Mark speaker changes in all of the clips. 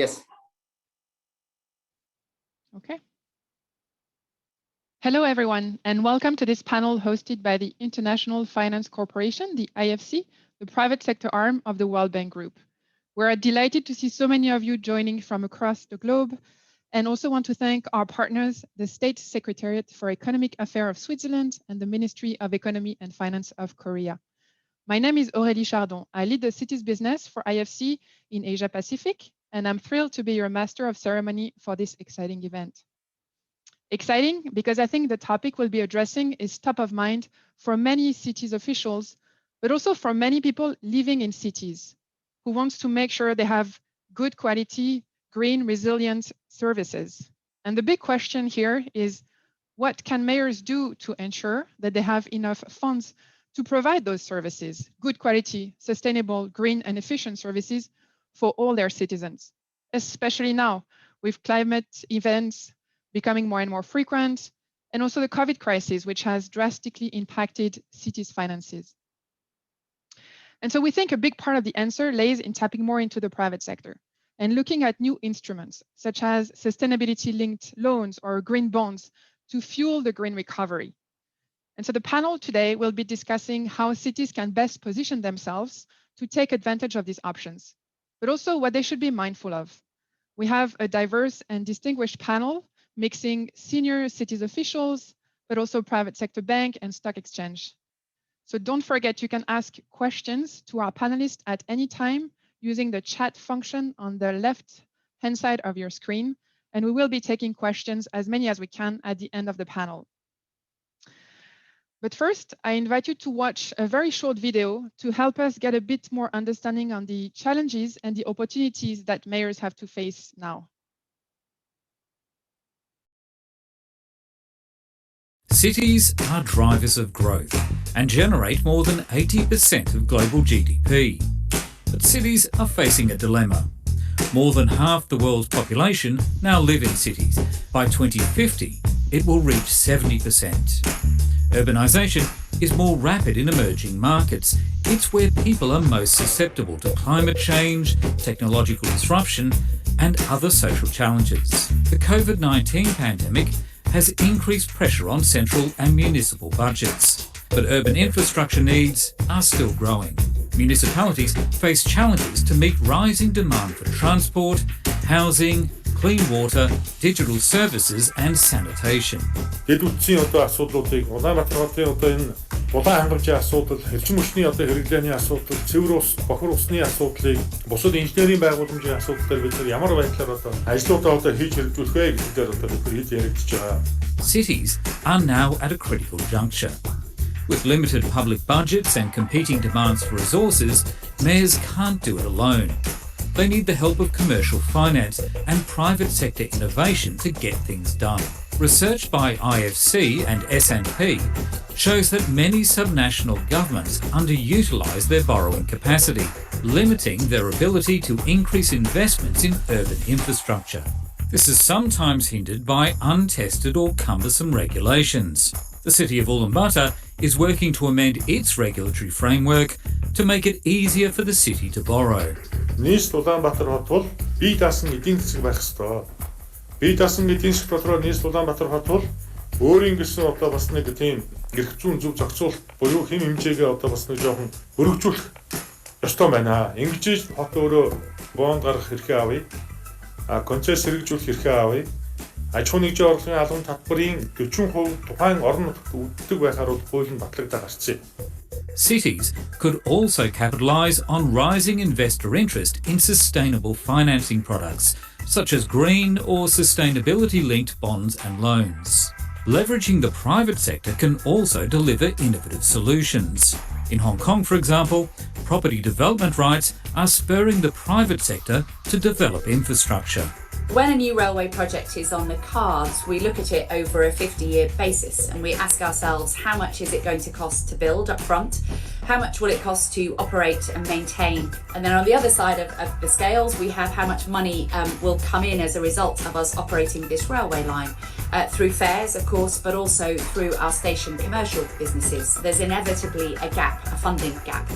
Speaker 1: Yes.
Speaker 2: Okay. Hello, everyone, and welcome to this panel hosted by the International Finance Corporation, the IFC, the private sector arm of the World Bank Group. We're delighted to see so many of you joining from across the globe, and also want to thank our partners, the State Secretariat for Economic Affairs of Switzerland and the Ministry of Economy and Finance of Korea. My name is Aurélie Chardon. I lead the cities business for IFC in Asia Pacific, and I'm thrilled to be your master of ceremony for this exciting event. Exciting because I think the topic we'll be addressing is top of mind for many cities officials, but also for many people living in cities who wants to make sure they have good quality, green, resilient services. And the big question here is, what can mayors do to ensure that they have enough funds to provide those services, good quality, sustainable, green, and efficient services for all their citizens, especially now with climate events becoming more and more frequent, and also the COVID crisis, which has drastically impacted cities' finances. And so we think a big part of the answer lays in tapping more into the private sector and looking at new instruments, such as sustainability-linked loans or green bonds to fuel the green recovery. And so the panel today will be discussing how cities can best position themselves to take advantage of these options, but also what they should be mindful of. We have a diverse and distinguished panel mixing senior cities officials, but also private sector bank and stock exchange. So don't forget, you can ask questions to our panelists at any time using the chat function on the left-hand side of your screen. And we will be taking questions, as many as we can, at the end of the panel. But first, I invite you to watch a very short video to help us get a bit more understanding on the challenges and the opportunities that mayors have to face now.
Speaker 3: Cities are drivers of growth and generate more than 80% of global GDP. But cities are facing a dilemma. More than half the world's population now live in cities. By 2050, it will reach 70%. Urbanisation is more rapid in emerging markets. It's where people are most susceptible to climate change, technological disruption, and other social challenges. The COVID-19 pandemic has increased pressure on central and municipal budgets, but urban infrastructure needs are still growing. Municipalities face challenges to meet rising demand for transport, housing, clean water, digital services and sanitation.
Speaker 4: Дэд үтсийн асуудлуудыг Улаанбаатар хотын энэ улаан хангамжийн асуудал, эрчим хүчний хэрэглээний асуудал, цэвэр ус, бохир усны асуудлыг бусад инженерийн байгууламжийн асуудал бид ямар байдлаар ажлуудаа хийж хэрэгжүүлэх вэ гэдэг дээр бид хэд яригдж байгаа.
Speaker 3: Cities are now at a critical juncture. With limited public budgets and competing demands for resources, mayors can't do it alone. They need the help of commercial finance and private sector innovation to get things done. Research by IFC and S&P shows that many subnational governments underutilise their borrowing capacity, limiting their ability to increase investments in urban infrastructure. This is sometimes hindered by untested or cumbersome regulations. The city of Ulaanbaatar is working to amend its regulatory framework to make it easier for the city to borrow.
Speaker 4: Нийс Улаанбаатар хот бол бие даасан эдийн засаг байх ёстой. Бие даасан эдийн засаг дотроо нийс Улаанбаатар хот бол өөрийн гэсэн одоо бас нэг тийм эрх зүйн зөв зохицуулалт буюу хэм хэмжээгээ одоо бас нэг жоохон өргөжүүлэх ёстой байна. Ингэж хот өөрөө бонд гаргах хэрэгтэй авъя. Концесс хэрэгжүүлэх хэрэгтэй авъя. Аж ахуйн нэгжийн орлогын албан татварын 40% тухайн орон нутагт үүддэг байхаар бол хууль нь батлагдаа гарсан.
Speaker 3: Cities could also capitalise on rising investor interest in sustainable financing products, such as green or sustainability-linked bonds and loans. Leveraging the private sector can also deliver innovative solutions. In Hong Kong, for example, property development rights are spurring the private sector to develop infrastructure.
Speaker 5: When a new railway project is on the cards, we look at it over a 50-year basis and we ask ourselves, how much is it going to cost to build up front? How much will it cost to operate and maintain? And then on the other side of the scales, we have how much money will come in as a result of us operating this railway line through fares, of course, but also through our station commercial businesses. There's inevitably a gap, a funding gap.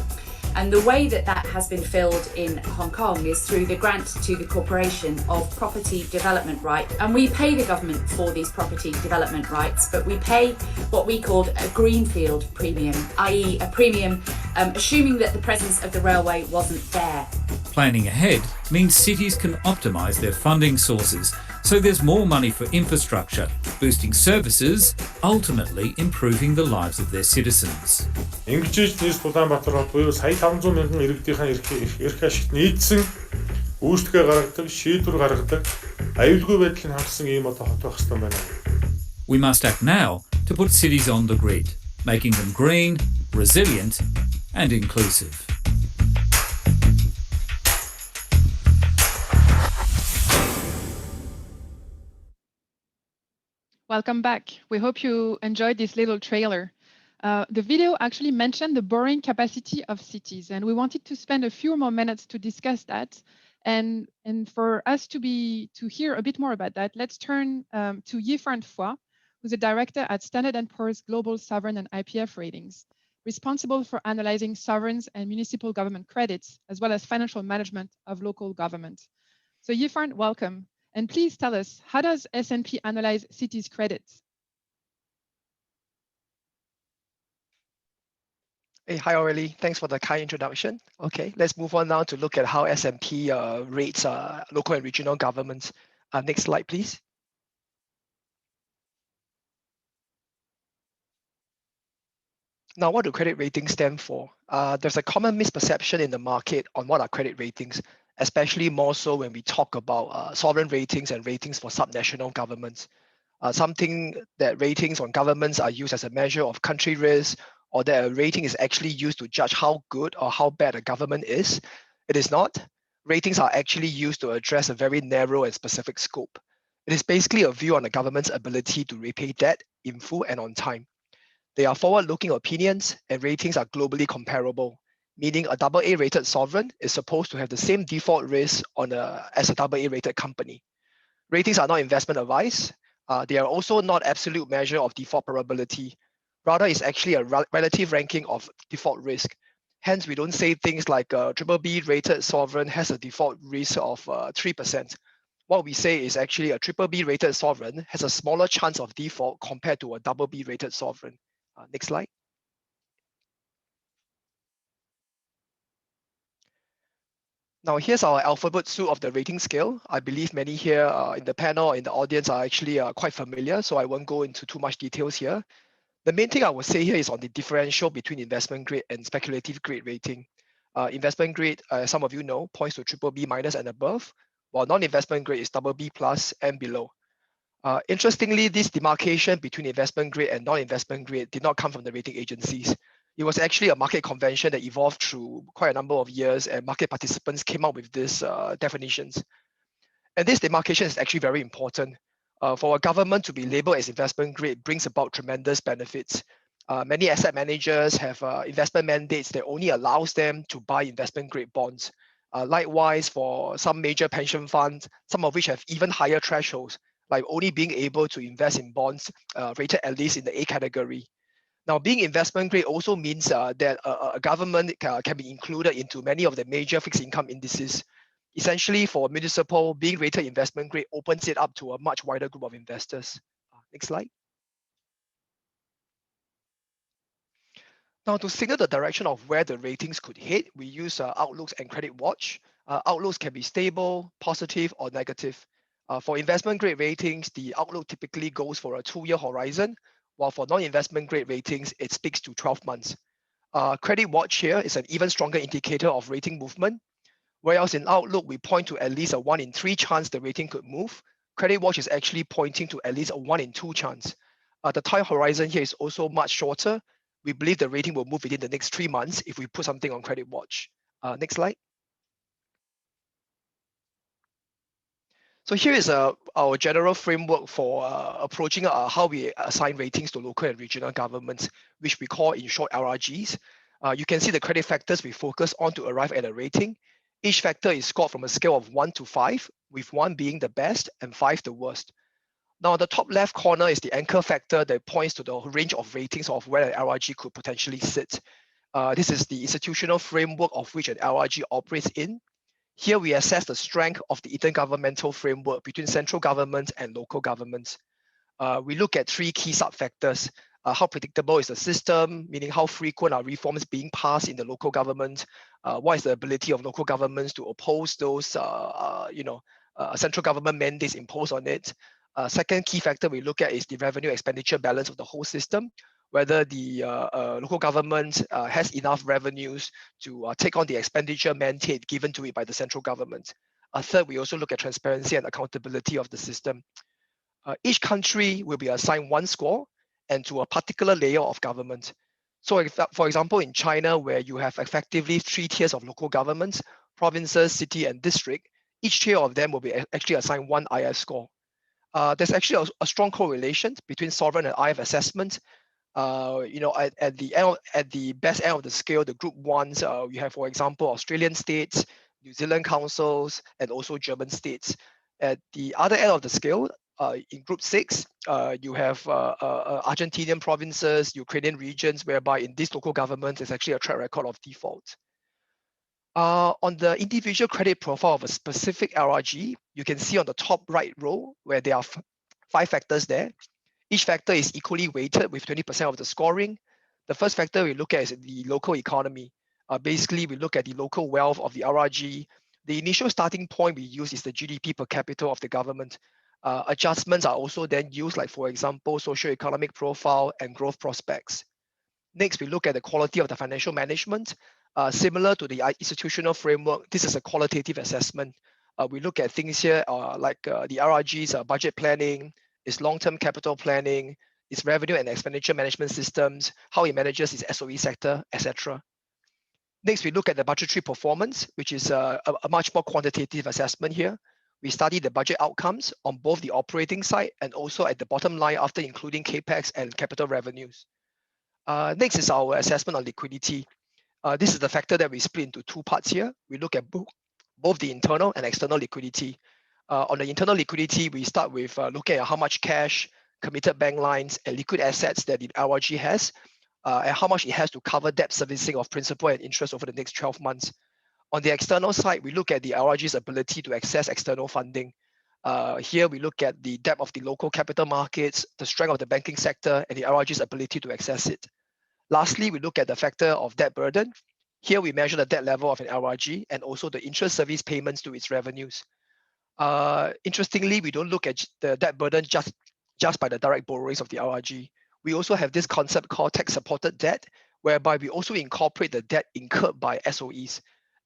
Speaker 5: And the way that that has been filled in Hong Kong is through the grant to the corporation of property development right. And we pay the government for these property development rights, but we pay what we called a greenfield premium, i.e. a premium assuming that the presence of the railway wasn't there.
Speaker 3: Planning ahead means cities can optimise their funding sources, so there's more money for infrastructure, boosting services, ultimately improving the lives of their citizens.
Speaker 4: Ингэж нийс Улаанбаатар хот буюу сая 500 мянган иргэдийнхэн эрх ашигт нийцсэн үүсгээ гаргадаг, шийдвэр гаргадаг, аюулгүй байдлыг хангасан ийм одоо хот байх ёстой байна.
Speaker 3: We must act now to put cities on the grid, making them green, resilient and inclusive.
Speaker 2: Welcome back. We hope you enjoyed this little trailer. The video actually mentioned the borrowing capacity of cities, and we wanted to spend a few more minutes to discuss that. And for us to hear a bit more about that, let's turn to Yifan Foy, who's a director at Standard & Poor's Global Sovereign and IPF Ratings, responsible for analyzing sovereigns and municipal government credits, as well as financial management of local government. So Yifan, welcome. And please tell us, how does S&P analyze cities' credits?
Speaker 1: Hey, hi Aurelie, thanks for the kind introduction. Okay, let's move on now to look at how S&P rates local and regional governments. Next slide, please. Now, what do credit ratings stand for? There's a common misperception in the market on what are credit ratings, especially more so when we talk about sovereign ratings and ratings for subnational governments. Something that ratings on governments are used as a measure of country risk, or that a rating is actually used to judge how good or how bad a government is. It is not. Ratings are actually used to address a very narrow and specific scope. It is basically a view on a government's ability to repay debt in full and on time. They are forward-looking opinions, and ratings are globally comparable, meaning a AA rated sovereign is supposed to have the same default risk as a AA rated company. Ratings are not investment advice. They are also not absolute measure of default probability. Rather, it's actually a relative ranking of default risk. Hence, we don't say things like a BBB rated sovereign has a default risk of 3%. What we say is actually a BBB rated sovereign has a smaller chance of default compared to a BB rated sovereign. Next slide. Now, here's our alphabet soup of the rating scale. I believe many here in the panel, in the audience are actually quite familiar, so I won't go into too much details here. The main thing I would say here is on the differential between investment grade and speculative grade rating. Investment grade, some of you know, points to BBB minus and above, while non-investment grade is BB plus and below. Interestingly, this demarcation between investment grade and non-investment grade did not come from the rating agencies. It was actually a market convention that evolved through quite a number of years, and market participants came up with these definitions. And this demarcation is actually very important. For a government to be labeled as investment grade brings about tremendous benefits. Many asset managers have investment mandates that only allows them to buy investment grade bonds. Likewise, for some major pension funds, some of which have even higher thresholds, like only being able to invest in bonds rated at least in the A category. Now, being investment grade also means that a government can be included into many of the major fixed income indices. Essentially, for municipal, being rated investment grade opens it up to a much wider group of investors. Next slide. Now, to signal the direction of where the ratings could head, we use outlooks and credit watch. Outlooks can be stable, positive, or negative. For investment grade ratings, the outlook typically goes for a 2-year horizon, while for non-investment grade ratings, it speaks to 12 months. Credit watch here is an even stronger indicator of rating movement. Whereas in outlook, we point to at least a 1 in 3 chance the rating could move. Credit watch is actually pointing to at least a 1 in 2 chance. The time horizon here is also much shorter. We believe the rating will move within the next 3 months if we put something on credit watch. Next slide. So here is our general framework for approaching how we assign ratings to local and regional governments, which we call in short LRGs. You can see the credit factors we focus on to arrive at a rating. Each factor is scored from a scale of 1 to 5, with 1 being the best and 5 the worst. Now, the top left corner is the anchor factor that points to the range of ratings of where an LRG could potentially sit. This is the institutional framework of which an LRG operates in. Here we assess the strength of the intergovernmental framework between central government and local governments. We look at three key sub-factors. How predictable is the system, meaning how frequent are reforms being passed in the local government? What is the ability of local governments to oppose those central government mandates imposed on it? Second key factor we look at is the revenue expenditure balance of the whole system, whether the local government has enough revenues to take on the expenditure mandate given to it by the central government. Third, we also look at transparency and accountability of the system. Each country will be assigned one score and to a particular layer of government. So if, for example, in China, where you have effectively 3 tiers of local governments, provinces, city, and district, each tier of them will be actually assigned 1 IF score. There's actually a strong correlation between sovereign and IF assessment. At the best end of the scale, the group 1s, we have, for example, Australian states, New Zealand councils, and also German states. At the other end of the scale, in group 6, you have Argentinian provinces, Ukrainian regions, whereby in these local governments, there's actually a track record of default. On the individual credit profile of a specific LRG, you can see on the top right row where there are 5 factors there. Each factor is equally weighted with 20% of the scoring. The first factor we look at is the local economy. Basically, we look at the local wealth of the LRG. The initial starting point we use is the GDP per capita of the government. Adjustments are also then used, like for example, socioeconomic profile and growth prospects. Next, we look at the quality of the financial management. Similar to the institutional framework, this is a qualitative assessment. We look at things here like the LRG's budget planning, its long-term capital planning, its revenue and expenditure management systems, how it manages its SOE sector, etc. Next, we look at the budgetary performance, which is a much more quantitative assessment here. We study the budget outcomes on both the operating side and also at the bottom line after including capex and capital revenues. Next is our assessment on liquidity. This is the factor that we split into 2 parts here. We look at both the internal and external liquidity. On the internal liquidity, we start with looking at how much cash, committed bank lines, and liquid assets that the LRG has, and how much it has to cover debt servicing of principal and interest over the next 12 months. On the external side, we look at the LRG's ability to access external funding. Here, we look at the depth of the local capital markets, the strength of the banking sector, and the LRG's ability to access it. Lastly, we look at the factor of debt burden. Here, we measure the debt level of an LRG and also the interest service payments to its revenues. Interestingly, we don't look at the debt burden just by the direct borrowings of the LRG. We also have this concept called tax-supported debt, whereby we also incorporate the debt incurred by SOEs.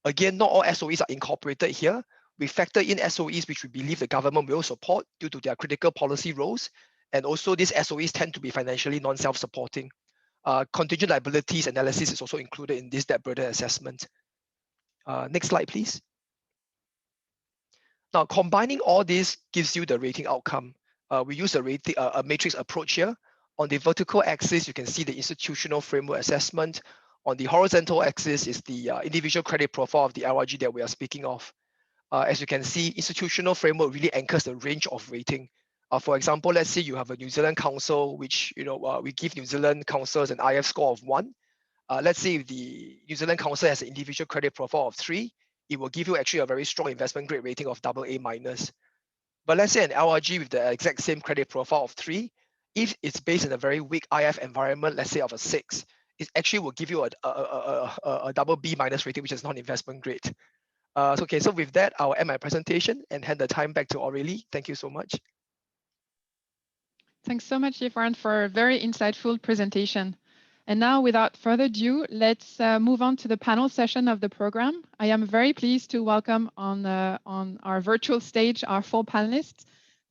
Speaker 1: Again, not all SOEs are incorporated here. We factor in SOEs which we believe the government will support due to their critical policy roles. And also these SOEs tend to be financially non-self-supporting. Contingent liabilities analysis is also included in this debt burden assessment. Next slide, please. Now, combining all this gives you the rating outcome. We use a matrix approach here. On the vertical axis, you can see the institutional framework assessment. On the horizontal axis is the individual credit profile of the LRG that we are speaking of. As you can see, institutional framework really anchors the range of rating. For example, let's say you have a New Zealand council, which we give New Zealand councils an IF score of 1. Let's say if the New Zealand council has an individual credit profile of 3, it will give you actually a very strong investment grade rating of AA-. But let's say an LRG with the exact same credit profile of 3, if it's based in a very weak IF environment, let's say of a 6, it actually will give you a BB- rating, which is non-investment grade. Okay, so with that, I'll end my presentation and hand the time back to Aurélie. Thank you so much.
Speaker 2: Thanks so much, Yifan, for a very insightful presentation. And now, without further ado, let's move on to the panel session of the program. I am very pleased to welcome on our virtual stage our 4 panelists.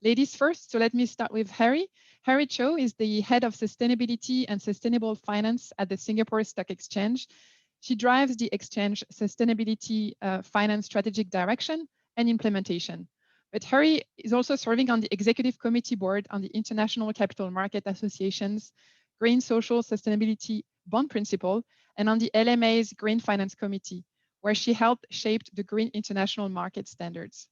Speaker 2: Ladies first, so let me start with Harry. Harry Cho is the head of sustainability and sustainable finance at the Singapore Stock Exchange. She drives the exchange sustainability finance strategic direction and implementation. But Harry is also serving on the executive committee board on the International Capital Market Association's Green Social Sustainability Bond Principle and on the LMA's Green Finance Committee, where she helped shape the Green International Market Standards.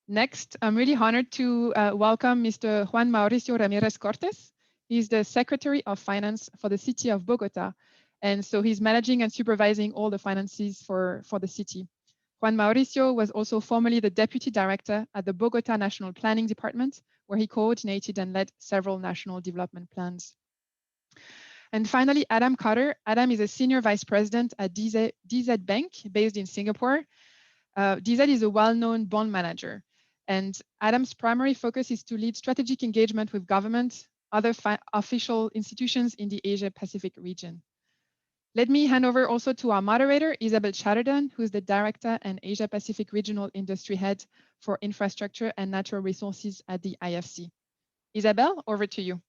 Speaker 2: Next, I'm really honored to welcome Mr. Juan Mauricio Ramirez Cortes. He's the Secretary of Finance for the city of Bogota, And so he's managing and supervising all the finances for the city. Juan Mauricio was also formerly the deputy director at the Bogota National Planning Department, where he coordinated and led several national development plans. And finally, Adam Cotter. Adam is a senior vice president at DZ Bank, based in Singapore. DZ is a well-known bond manager. And Adam's primary focus is to lead strategic engagement with government, other official institutions in the Asia-Pacific region. Let me hand over also to our moderator, Isabel Chatterton, who is the Director and Asia-Pacific Regional Industry Head for Infrastructure and Natural Resources at the IFC. Isabel, over to you.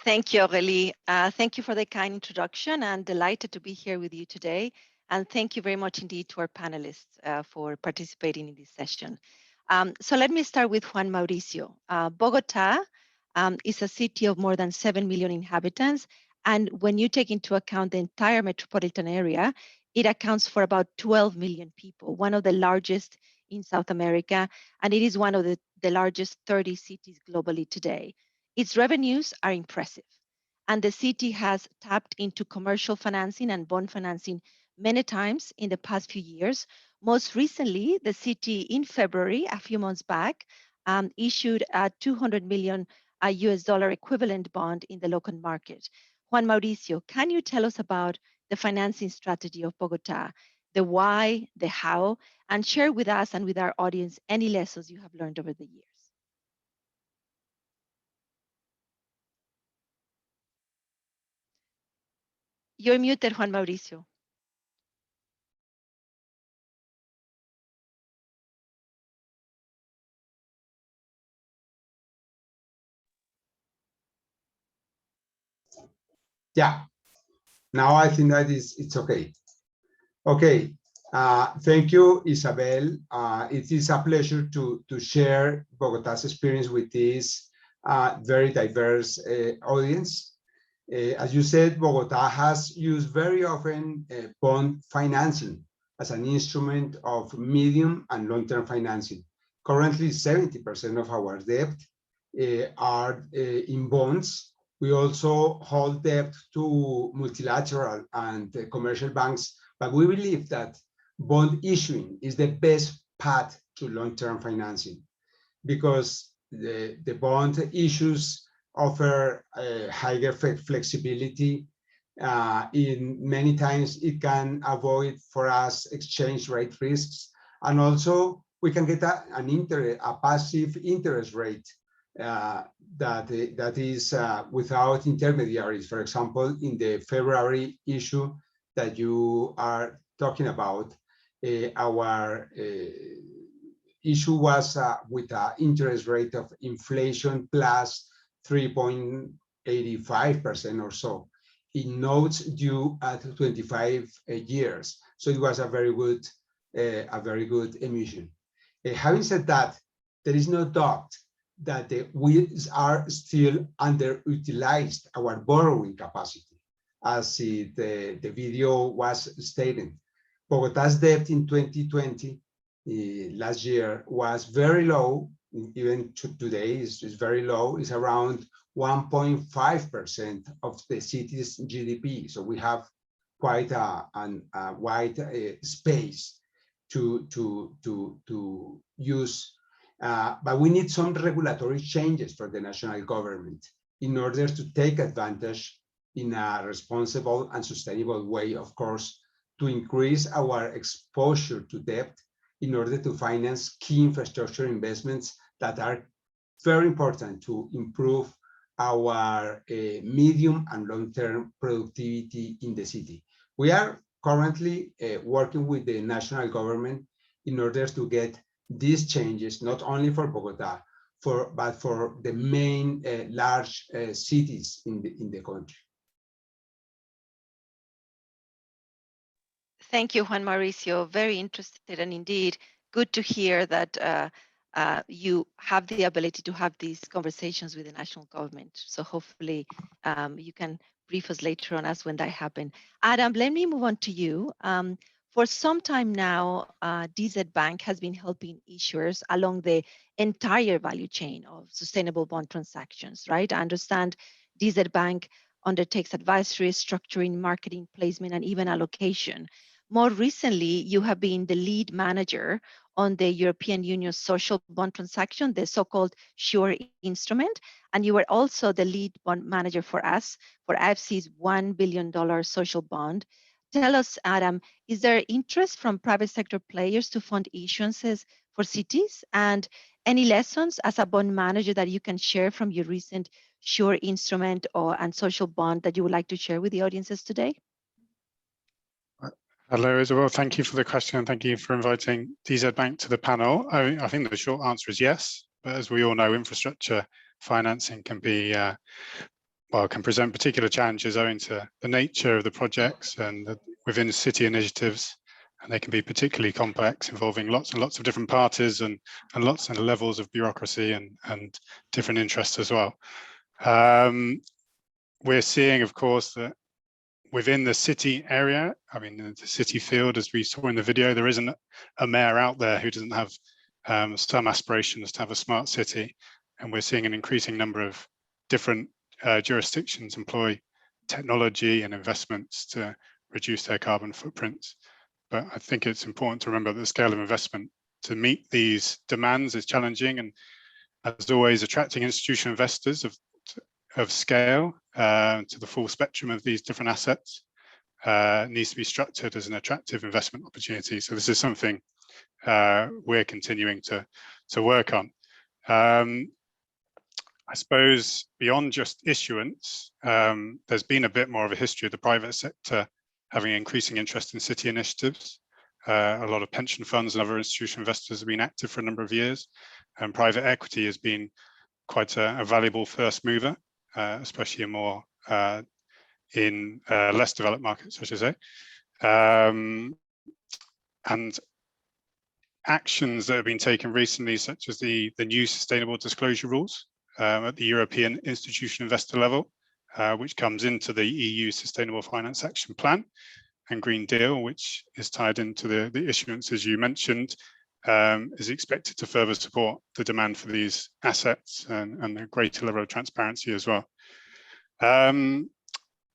Speaker 6: Thank you, Aurélie. Thank you for the kind introduction, and delighted to be here with you today. And thank you very much indeed to our panelists for participating in this session. So let me start with Juan Mauricio. Bogota is a city of more than 7 million inhabitants. And when you take into account the entire metropolitan area, it accounts for about 12 million people, one of the largest in South America, and it is one of the largest 30 cities globally today. Its revenues are impressive, and the city has tapped into commercial financing and bond financing many times in the past few years. Most recently, the city in February, a few months back, issued a $200 million US dollar equivalent bond in the local market. Juan Mauricio, can you tell us about the financing strategy of Bogota, the why, the how, and share with us and with our audience any lessons you have learned over the years? You're muted, Juan Mauricio.
Speaker 7: Yeah, now I think that it's okay. Okay, thank you, Isabel. It is a pleasure to share Bogota's experience with this very diverse audience. As you said, Bogota has used very often bond financing as an instrument of medium and long-term financing. Currently, 70% of our debt are in bonds. We also hold debt to multilateral and commercial banks, but we believe that bond issuing is the best path to long-term financing because the bond issues offer higher flexibility. In many times, it can avoid for us exchange rate risks, and also we can get a passive interest rate that is without intermediaries. For example, in the February issue that you are talking about, our issue was with an interest rate of inflation plus 3.85% or so in notes due at 25 years. So it was a very good emission. Having said that, there is no doubt that we are still underutilized our borrowing capacity, as the video was stated. Bogota's debt in 2020, last year, was very low. Even today is very low. It's around 1.5% of the city's GDP. So we have quite a wide space to use. But we need some regulatory changes for the national government in order to take advantage in a responsible and sustainable way, of course, to increase our exposure to debt in order to finance key infrastructure investments that are very important to improve our medium and long-term productivity in the city. We are currently working with the national government in order to get these changes, not only for Bogota, but for the main large cities in the country.
Speaker 6: Thank you, Juan Mauricio. Very interested, and indeed good to hear that you have the ability to have these conversations with the national government. So hopefully you can brief us later on as when that happens. Adam, let me move on to you. For some time now, DZ Bank has been helping issuers along the entire value chain of sustainable bond transactions, right? I understand DZ Bank undertakes advisory, structuring, marketing, placement, and even allocation. More recently, you have been the lead manager on the European Union social bond transaction, the so-called SURE instrument, and you were also the lead bond manager for us for IFC's $1 billion social bond. Tell us, Adam, is there interest from private sector players to fund issuances for cities? And any lessons as a bond manager that you can share from your recent SURE instrument and social bond that you would like to share with the audiences today?
Speaker 8: Hello, Isabel. Thank you for the question. Thank you for inviting DZ Bank to the panel. I think the short answer is yes, but as we all know, infrastructure financing can be, can present particular challenges owing to the nature of the projects and within city initiatives, and they can be particularly complex, involving lots and lots of different parties and lots of levels of bureaucracy and different interests as well. We're seeing, of course, that within the city area, I mean, the city field, as we saw in the video, there isn't a mayor out there who doesn't have some aspirations to have a smart city. And we're seeing an increasing number of different jurisdictions employ technology and investments to reduce their carbon footprints. But I think it's important to remember that the scale of investment to meet these demands is challenging. And as always, attracting institutional investors of scale to the full spectrum of these different assets needs to be structured as an attractive investment opportunity. So this is something we're continuing to work on. I suppose beyond just issuance, there's been a bit more of a history of the private sector having increasing interest in city initiatives. A lot of pension funds and other institutional investors have been active for a number of years, and private equity has been quite a valuable first mover, especially in more less developed markets, I should say. And actions that have been taken recently, such as the new sustainable disclosure rules at the European institutional investor level, which comes into the EU Sustainable Finance Action Plan and Green Deal, which is tied into the issuance, as you mentioned, is expected to further support the demand for these assets and a greater level of transparency as well.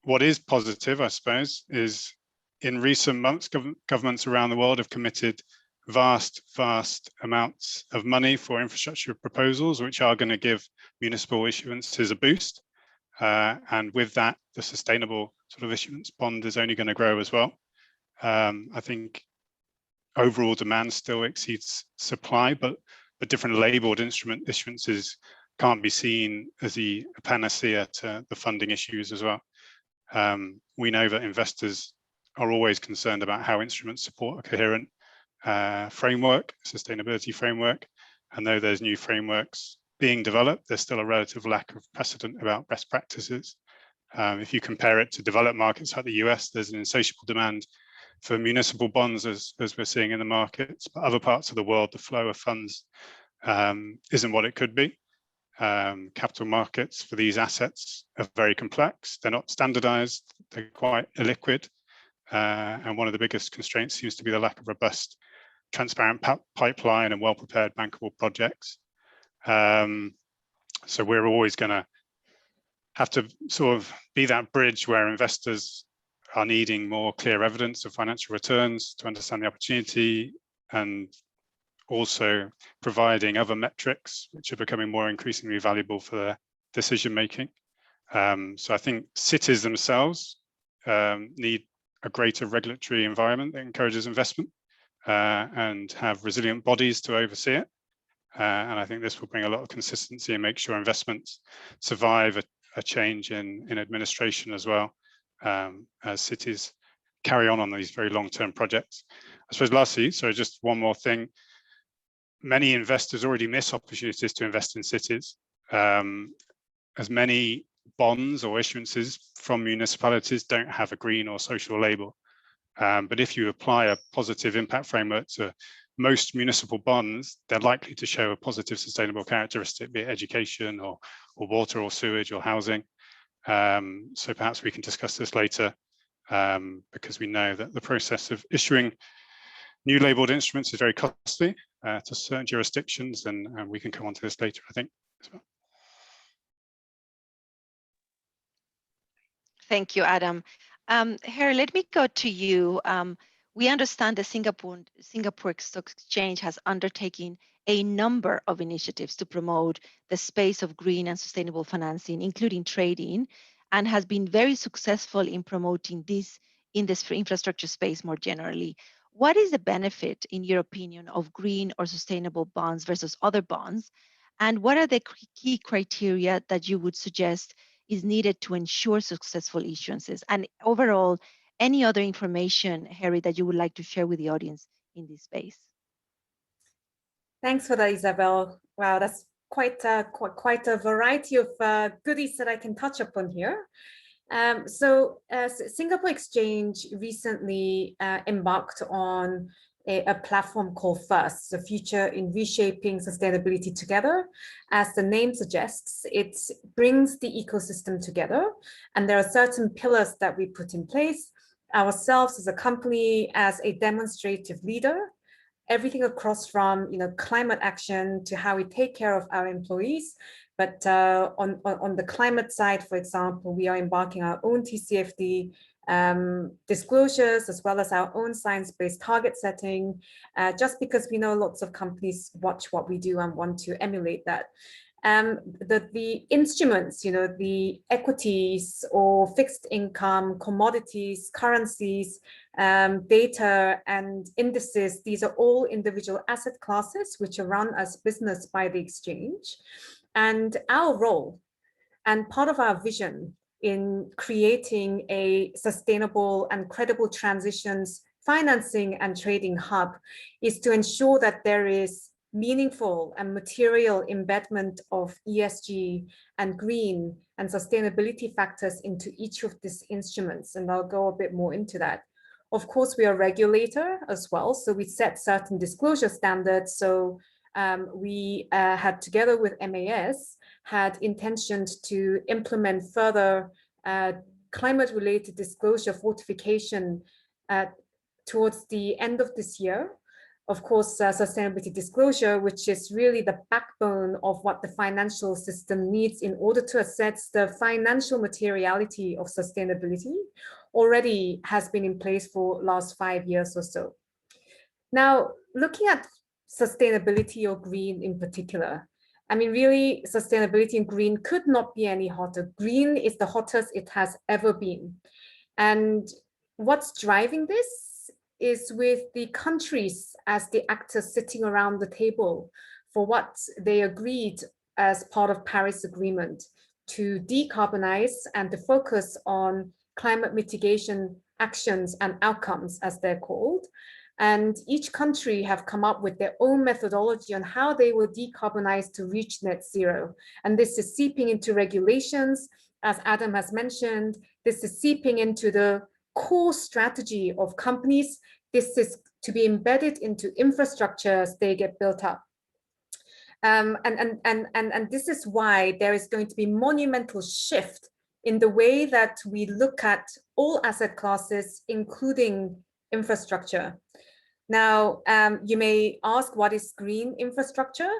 Speaker 8: What is positive, I suppose, is in recent months, governments around the world have committed vast amounts of money for infrastructure proposals, which are going to give municipal issuances a boost. And with that, the sustainable sort of issuance bond is only going to grow as well. I think overall demand still exceeds supply, but different labeled instrument issuances can't be seen as a panacea to the funding issues as well. We know that investors are always concerned about how instruments support a coherent framework, sustainability framework, and though there's new frameworks being developed, there's still a relative lack of precedent about best practices. If you compare it to developed markets like the US, there's an insatiable demand for municipal bonds as we're seeing in the markets, but other parts of the world, the flow of funds isn't what it could be. Capital markets for these assets are very complex. They're not standardized, they're quite illiquid. And one of the biggest constraints seems to be the lack of robust, transparent pipeline and well-prepared bankable projects. So we're always going to have to sort of be that bridge where investors are needing more clear evidence of financial returns to understand the opportunity, and also providing other metrics which are becoming more increasingly valuable for their decision making. So I think cities themselves need a greater regulatory environment that encourages investment and have resilient bodies to oversee it. And I think this will bring a lot of consistency and make sure investments survive a change in administration as well, as cities carry on these very long-term projects. I suppose lastly, so just one more thing, many investors already miss opportunities to invest in cities. As many bonds or issuances from municipalities don't have a green or social label. But if you apply a positive impact framework to most municipal bonds, they're likely to show a positive sustainable characteristic, be it education or water or sewage or housing. So perhaps we can discuss this later, because we know that the process of issuing new labeled instruments is very costly to certain jurisdictions, and we can come on to this later, I think, as well.
Speaker 6: Thank you, Adam. Harry, let me go to you. We understand the Singapore Stock Exchange has undertaken a number of initiatives to promote the space of green and sustainable financing, including trading, and has been very successful in promoting this in this infrastructure space more generally. What is the benefit, in your opinion, of green or sustainable bonds versus other bonds? And what are the key criteria that you would suggest is needed to ensure successful issuances? And overall, any other information, Harry, that you would like to share with the audience in this space?
Speaker 9: Thanks for that, Isabel. Wow, that's quite a variety of goodies that I can touch upon here. Singapore Exchange recently embarked on a platform called FIRST, the Future in Reshaping Sustainability Together. As the name suggests, it brings the ecosystem together, and there are certain pillars that we put in place. Ourselves as a company, as a demonstrative leader, everything across from climate action to how we take care of our employees. But on the climate side, for example, we are embarking our own TCFD disclosures, as well as our own science-based target setting, just because we know lots of companies watch what we do and want to emulate that. The instruments, the equities or fixed income, commodities, currencies, data and indices, these are all individual asset classes which are run as business by the exchange. And our role and part of our vision in creating a sustainable and credible transitions financing and trading hub is to ensure that there is meaningful and material embedment of ESG and green and sustainability factors into each of these instruments. And I'll go a bit more into that. Of course, we are a regulator as well, so we set certain disclosure standards. So we had, together with MAS, had intentions to implement further climate-related disclosure fortification towards the end of this year. Of course, sustainability disclosure, which is really the backbone of what the financial system needs in order to assess the financial materiality of sustainability, already has been in place for the last 5 years or so. Now, looking at sustainability or green in particular, I mean, really, sustainability and green could not be any hotter. Green is the hottest it has ever been. And what's driving this is with the countries as the actors sitting around the table for what they agreed as part of Paris Agreement to decarbonize and to focus on climate mitigation actions and outcomes, as they're called. And each country have come up with their own methodology on how they will decarbonize to reach net zero. And this is seeping into regulations, as Adam has mentioned. This is seeping into the core strategy of companies. This is to be embedded into infrastructure as they get built up. And this is why there is going to be monumental shift in the way that we look at all asset classes, including infrastructure. Now, you may ask, what is green infrastructure?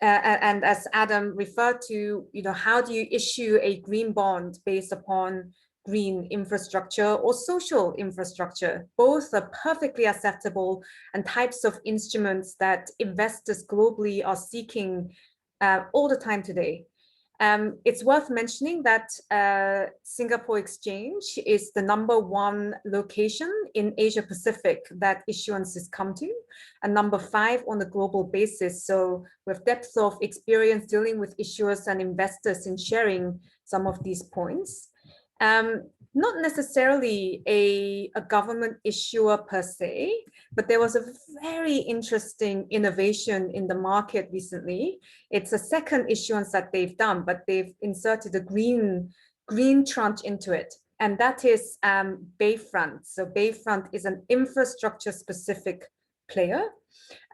Speaker 9: And as Adam referred to, how do you issue a green bond based upon green infrastructure or social infrastructure? Both are perfectly acceptable and types of instruments that investors globally are seeking all the time today. It's worth mentioning that Singapore Exchange is the #1 location in Asia Pacific that issuances come to, and #5 on a global basis. So with depth of experience dealing with issuers and investors in sharing some of these points. Not necessarily a government issuer per se, but there was a very interesting innovation in the market recently. It's a second issuance that they've done, but they've inserted a green tranche into it. And that is Bayfront. So Bayfront is an infrastructure specific player.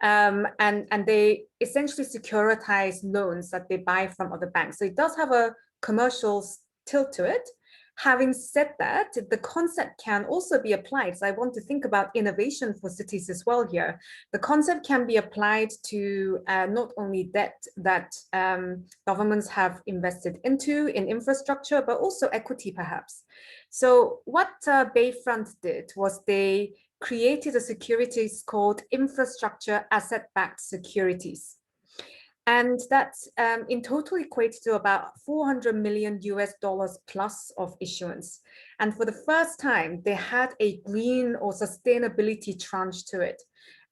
Speaker 9: And they essentially securitize loans that they buy from other banks. So it does have a commercial tilt to it. Having said that, the concept can also be applied. So I want to think about innovation for cities as well here. The concept can be applied to not only debt that governments have invested into in infrastructure, but also equity perhaps. So what Bayfront did was they created a securities called infrastructure asset-backed securities. And that in total equates to about $400 million plus of issuance. And for the first time, they had a green or sustainability tranche to it.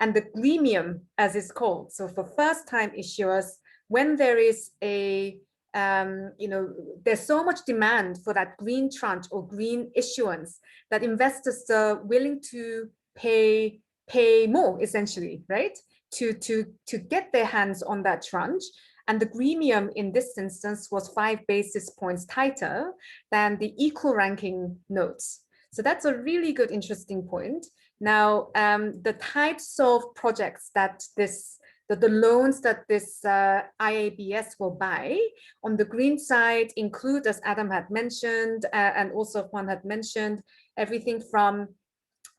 Speaker 9: And the greenium, as it's called, so for first-time issuers, when there is a, there's so much demand for that green tranche or green issuance that investors are willing to pay more, essentially, right? To get their hands on that tranche. And the greenium in this instance was 5 basis points tighter than the equal ranking notes. So that's a really good, interesting point. Now, the types of projects that the loans that this IABS will buy on the green side include, as Adam had mentioned, and also Juan had mentioned, everything from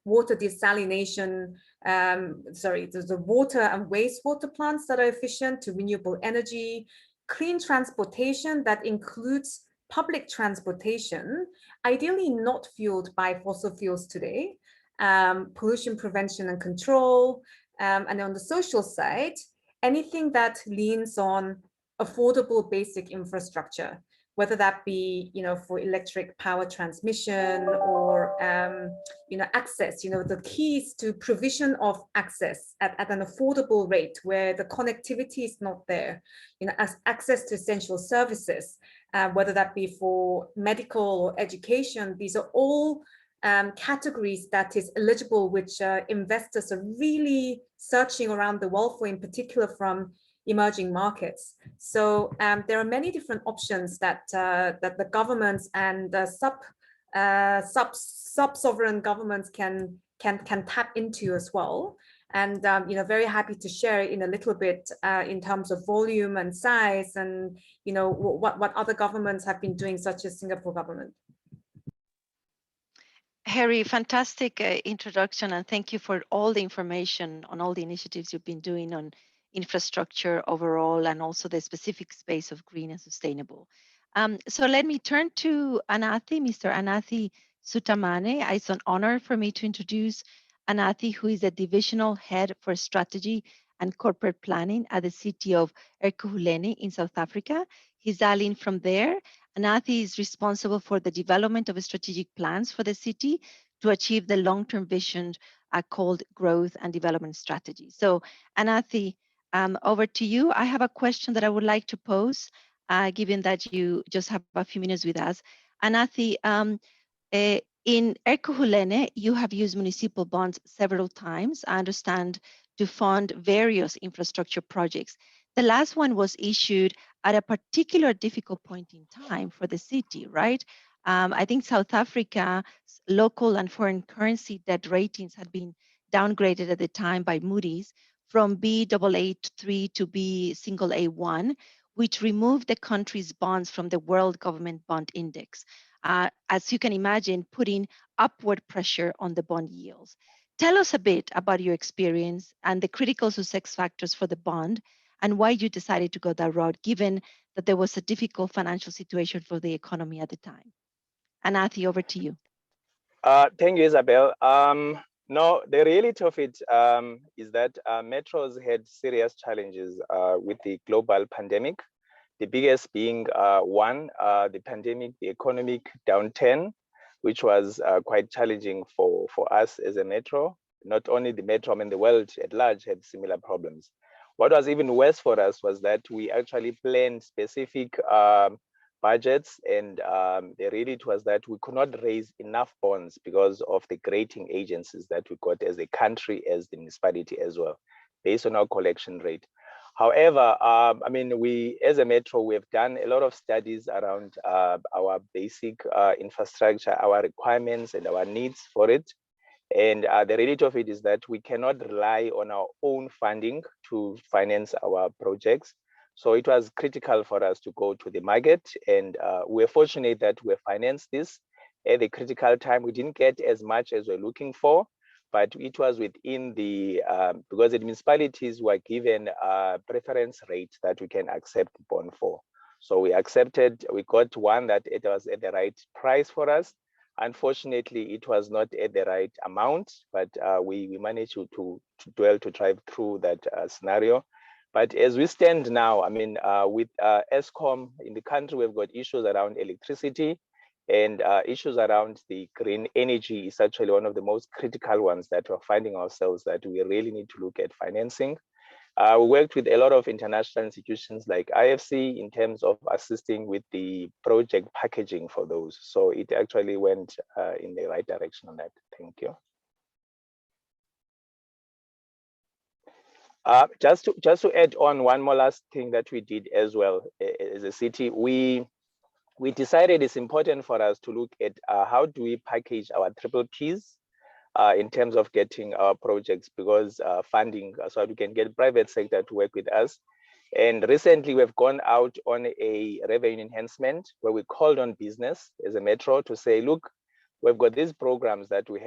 Speaker 9: water desalination, the water and wastewater plants that are efficient to renewable energy, clean transportation that includes public transportation, ideally not fueled by fossil fuels today, pollution prevention and control, and on the social side, anything that leans on affordable basic infrastructure, whether that be, for electric power transmission or, access, the keys to provision of access at an affordable rate where the connectivity is not there, access to essential services, whether that be for medical or education. These are all categories that is eligible, which investors are really searching around the world for, in particular from emerging markets. So there are many different options that that the governments and sub-sovereign governments can tap into as well. And very happy to share in a little bit in terms of volume and size, and what other governments have been doing, such as Singapore government.
Speaker 6: Harry, fantastic introduction, and thank you for all the information on all the initiatives you've been doing on infrastructure overall, and also the specific space of green and sustainable. So let me turn to Anathi, Mr. Anathi Sutamane. It's an honor for me to introduce Anathi, who is a divisional head for strategy and corporate planning at the city of Ekurhuleni in South Africa. He's dialing from there. Anathi is responsible for the development of strategic plans for the city to achieve the long-term vision called growth and development strategy. So Anathi, over to you. I have a question that I would like to pose, given that you just have a few minutes with us. Anathi, in Ekurhuleni, you have used municipal bonds several times, I understand, to fund various infrastructure projects. The last one was issued at a particular difficult point in time for the city, right? I think South Africa's local and foreign currency debt ratings had been downgraded at the time by Moody's from Baa3 to Baa1, which removed the country's bonds from the World Government Bond Index. As you can imagine, putting upward pressure on the bond yields. Tell us a bit about your experience and the critical success factors for the bond, and why you decided to go that route, given that there was a difficult financial situation for the economy at the time. Anathi, over to you.
Speaker 10: Thank you, Isabel. No, the reality of it is that metros had serious challenges with the global pandemic. The biggest being one, the pandemic, the economic downturn, which was quite challenging for us as a metro. Not only the metro, I mean the world at large had similar problems. What was even worse for us was that we actually planned specific budgets, and the reality was that we could not raise enough bonds because of the grading agencies that we got as a country, as the municipality as well, based on our collection rate. However, I mean, we as a metro, we have done a lot of studies around our basic infrastructure, our requirements and our needs for it. And the reality of it is that we cannot rely on our own funding to finance our projects. So it was critical for us to go to the market, and we're fortunate that we financed this. at the critical time. We didn't get as much as we're looking for, but it was within the, because the municipalities were given a preference rate that we can accept the bond for. So we accepted, we got one that it was at the right price for us. Unfortunately, it was not at the right amount, but we managed to drive through that scenario. But as we stand now, I mean, with ESCOM in the country, we've got issues around electricity, and issues around the green energy is actually one of the most critical ones that we're finding ourselves that we really need to look at financing. We worked with a lot of international institutions like IFC in terms of assisting with the project packaging for those. So it actually went in the right direction on that. Thank you. Just to add on one more last thing that we did as well as a city, we decided it's important for us to look at how do we package our triple Ps in terms of getting our projects, because funding, so we can get private sector to work with us. And recently we've gone out on a revenue enhancement where we called on business as a metro to say, look, we've got these programs that we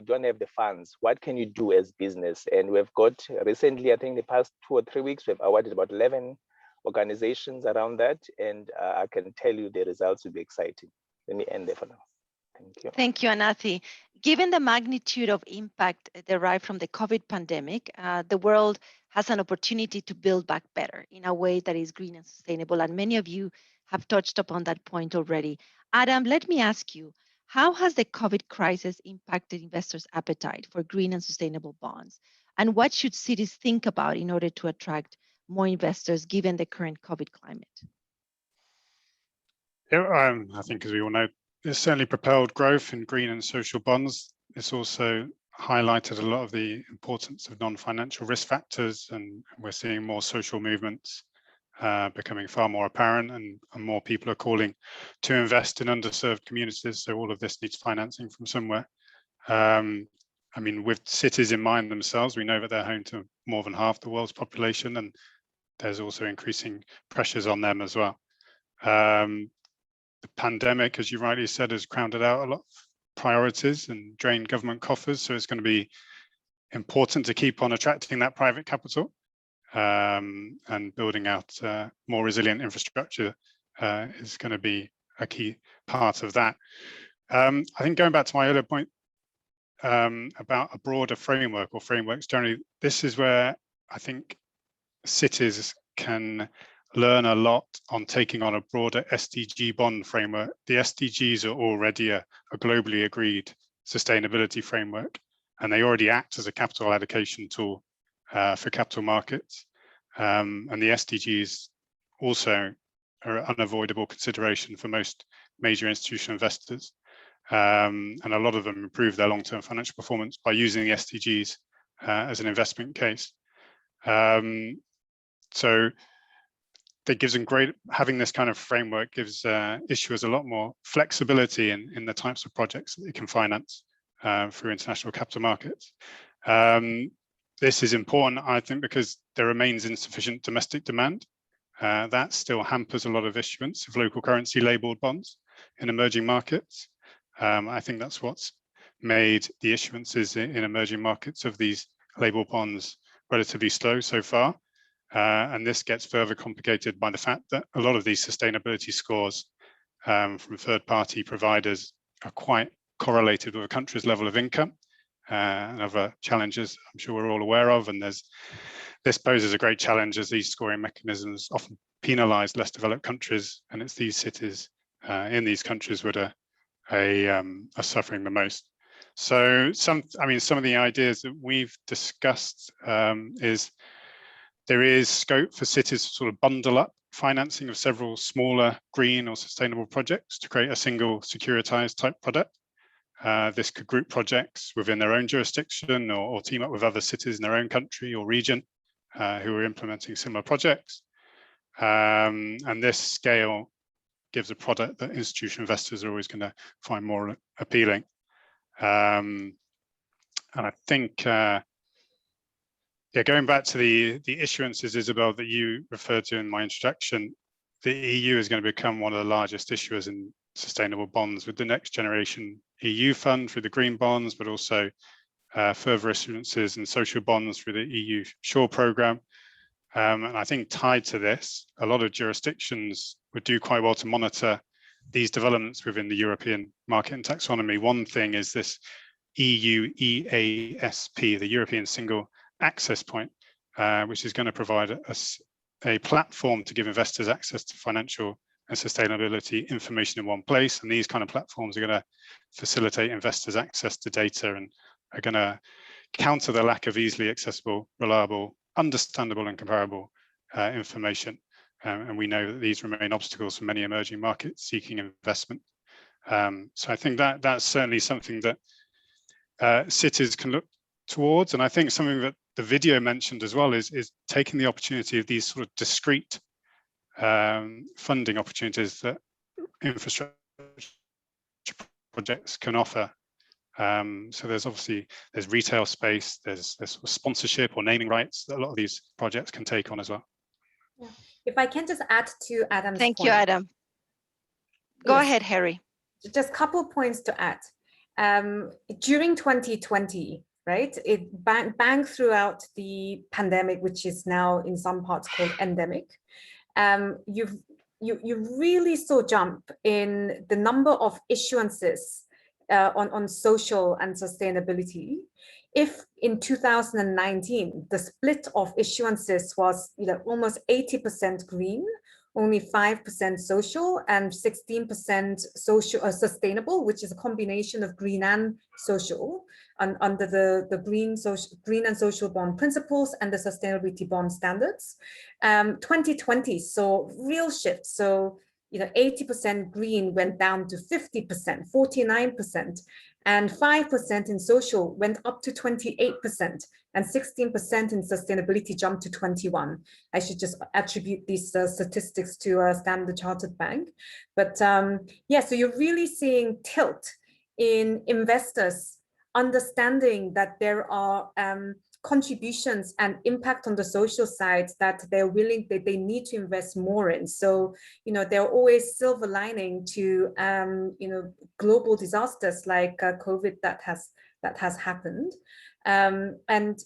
Speaker 10: don't have the funds. What can you do as business? And we've got recently, I think the past 2 or 3 weeks, we've awarded about 11 organizations around that. And I can tell you the results will be exciting. Let me end there for now. Thank you.
Speaker 6: Thank you, Anathi. Given the magnitude of impact derived from the COVID pandemic, the world has an opportunity to build back better in a way that is green and sustainable. And many of you have touched upon that point already. Adam, let me ask you, how has the COVID crisis impacted investors' appetite for green and sustainable bonds? And what should cities think about in order to attract more investors given the current COVID climate?
Speaker 8: Yeah, I think, as we all know, it's certainly propelled growth in green and social bonds. It's also highlighted a lot of the importance of non-financial risk factors, and we're seeing more social movements becoming far more apparent, and more people are calling to invest in underserved communities. So all of this needs financing from somewhere. I mean, with cities in mind themselves, we know that they're home to more than half the world's population, and there's also increasing pressures on them as well. The pandemic, as you rightly said, has crowded out a lot of priorities and drained government coffers. So it's going to be important to keep on attracting that private capital and building out more resilient infrastructure is going to be a key part of that. I think going back to my earlier point about a broader framework or frameworks generally, this is where I think cities can learn a lot on taking on a broader Sdg Bond Framework. The SDGs are already a globally agreed sustainability framework, and they already act as a capital allocation tool for capital markets. And the SDGs also are an unavoidable consideration for most major institutional investors. And a lot of them improve their long-term financial performance by using the SDGs as an investment case. So that gives them having this kind of framework gives issuers a lot more flexibility in the types of projects that they can finance through international capital markets. This is important, I think, because there remains insufficient domestic demand. That still hampers a lot of issuance of local currency labeled bonds in emerging markets. I think that's what's made the issuances in emerging markets of these labeled bonds relatively slow so far. And this gets further complicated by the fact that a lot of these sustainability scores from third-party providers are quite correlated with a country's level of income and other challenges I'm sure we're all aware of. And this poses a great challenge as these scoring mechanisms often penalize less developed countries, and it's these cities in these countries that are suffering the most. So some of the ideas that we've discussed is there is scope for cities to sort of bundle up financing of several smaller green or sustainable projects to create a single securitized type product. This could group projects within their own jurisdiction or team up with other cities in their own country or region who are implementing similar projects. And this scale gives a product that institutional investors are always going to find more appealing. And I think, going back to the issuances, Isabel, that you referred to in my introduction, the EU is going to become one of the largest issuers sustainable bonds with the next generation EU fund through the green bonds, but also further issuances and social bonds through the EU SURE programme. And I think tied to this, a lot of jurisdictions would do quite well to monitor these developments within the European market and taxonomy. One thing is this EU EASP, the European Single Access Point, which is going to provide a platform to give investors access to financial and sustainability information in one place. And these kind of platforms are going to facilitate investors' access to data and are going to counter the lack of easily accessible, reliable, understandable and comparable information. And we know that these remain obstacles for many emerging markets seeking investment. So I think that that's certainly something that cities can look towards. And I think something that the video mentioned as well is taking the opportunity of these sort of discrete funding opportunities that infrastructure projects can offer. So there's retail space, there's sponsorship or naming rights that a lot of these projects can take on as well.
Speaker 9: Yeah. If I can just add to Adam's
Speaker 6: Thank
Speaker 9: point.
Speaker 6: you, Adam. Go
Speaker 9: Yes.
Speaker 6: ahead, Harry.
Speaker 9: Just a couple points to add. During 2020, right, it bang throughout the pandemic, which is now in some parts called endemic. You really saw jump in the number of issuances on social and sustainability. If in 2019 the split of issuances was almost 80% green, only 5% social, and 16% social sustainable, which is a combination of green and social, and under the green and social bond principles and the sustainability bond standards. 2020 saw real shifts. So 80% green went down to 50%, 49%, and 5% in social went up to 28%, and 16% in sustainability jumped to 21%. I should just attribute these statistics to Standard Chartered Bank. But yeah, so you're really seeing tilt in investors understanding that there are contributions and impact on the social side that they need to invest more in. So there are always silver lining to global disasters like COVID that has happened. And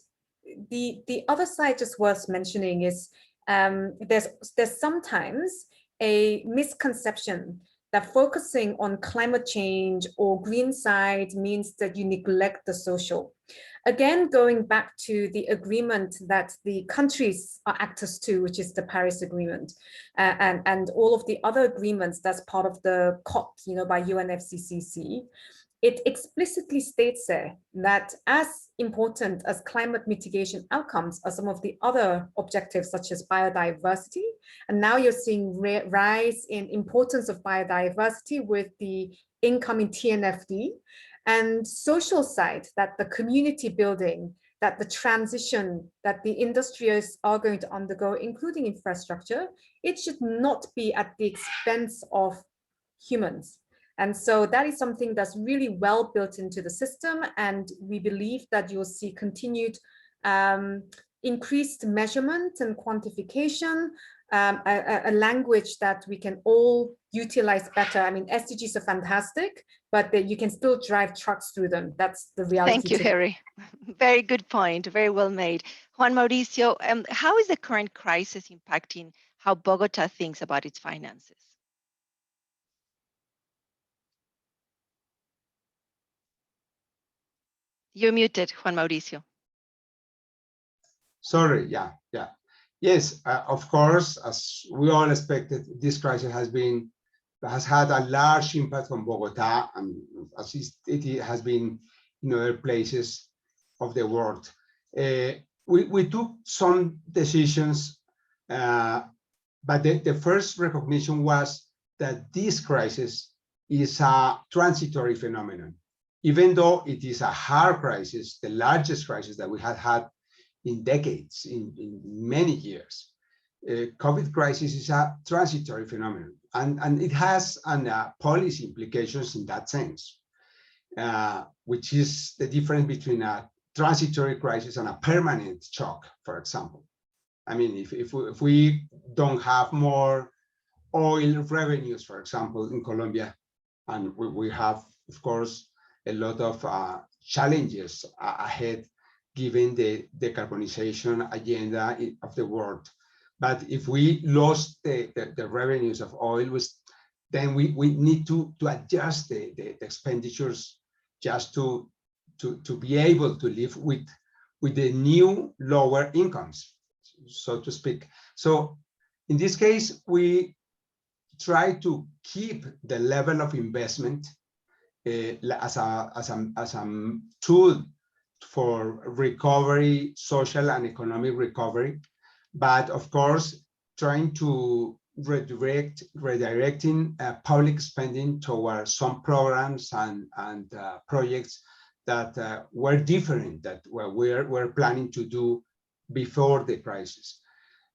Speaker 9: the other side just worth mentioning is there's sometimes a misconception that focusing on climate change or green side means that you neglect the social. Again, going back to the agreement that the countries are actors to, which is the Paris Agreement, and all of the other agreements that's part of the COP, by UNFCCC, it explicitly states there that as important as climate mitigation outcomes are some of the other objectives, such as biodiversity. And now you're seeing rise in importance of biodiversity with the incoming TNFD. And social side, that the community building, that the transition that the industries are going to undergo, including infrastructure, it should not be at the expense of humans. And so that is something that's really well built into the system. And we believe that you'll see continued increased measurement and quantification, a language that we can all utilize better. I mean, SDGs are fantastic, but you can still drive trucks through them. That's the reality.
Speaker 6: Thank you, Harry. Very good point. Very well made. Juan Mauricio, how is the current crisis impacting how Bogota thinks about its finances? You're muted, Juan Mauricio.
Speaker 7: Sorry, yeah. Yes, of course, as we all expected, this crisis has had a large impact on Bogota, and as it has been in other places of the world. We took some decisions, but the first recognition was that this crisis is a transitory phenomenon. Even though it is a hard crisis, the largest crisis that we had in decades, in many years, COVID crisis is a transitory phenomenon, and it has policy implications in that sense, which is the difference between a transitory crisis and a permanent shock, for example. I mean, if we don't have more oil revenues, for example, in Colombia, And we have, of course, a lot of challenges ahead, given the decarbonization agenda of the world. But if we lost the revenues of oil, then we need to adjust the expenditures just to be able to live with the new lower incomes, so to speak. So in this case, we try to keep the level of investment as a tool for recovery, social and economic recovery, but of course, trying to redirecting public spending towards some programs and projects that were different, that we're planning to do before the crisis.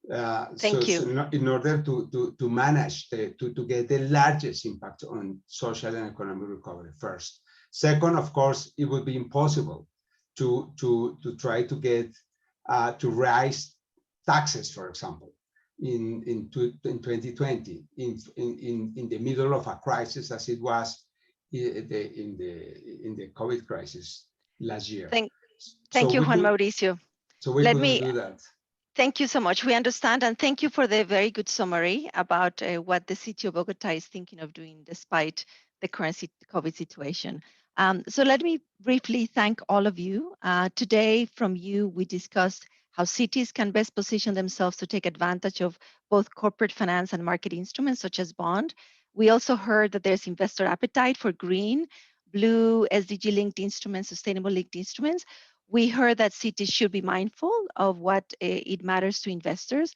Speaker 6: Thank you.
Speaker 7: So in order to manage, to get the largest impact on social and economic recovery first. Second, of course, it would be impossible to try to get to raise taxes, for example, in 2020, in the middle of a crisis as it was in the COVID crisis last year.
Speaker 6: Thank you, Juan Mauricio.
Speaker 7: So we couldn't do that.
Speaker 6: Thank you so much. We understand, and thank you for the very good summary about what the city of Bogota is thinking of doing despite the current COVID situation. So let me briefly thank all of you. Today, from you, we discussed how cities can best position themselves to take advantage of both corporate finance and market instruments such as bond. We also heard that there's investor appetite for green, blue, SDG-linked instruments, sustainable-linked instruments. We heard that cities should be mindful of what it matters to investors.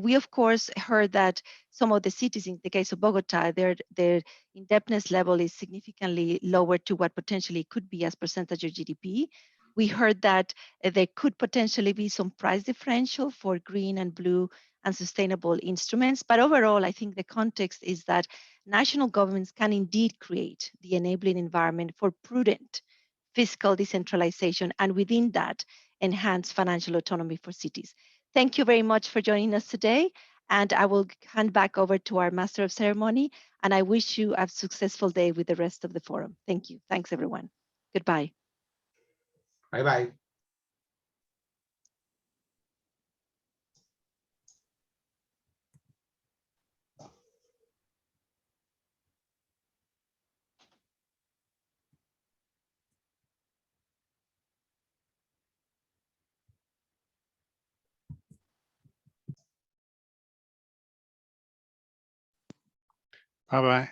Speaker 6: We, of course, heard that some of the cities, in the case of Bogota, their indebtedness level is significantly lower to what potentially could be as percentage of GDP. We heard that there could potentially be some price differential for green and blue and sustainable instruments. But overall, I think the context is that national governments can indeed create the enabling environment for prudent fiscal decentralization, and within that, enhance financial autonomy for cities. Thank you very much for joining us today, and I will hand back over to our Master of Ceremony, and I wish you a successful day with the rest of the forum. Thank you. Thanks, everyone. Goodbye.
Speaker 7: Bye-bye.
Speaker 8: Bye-bye.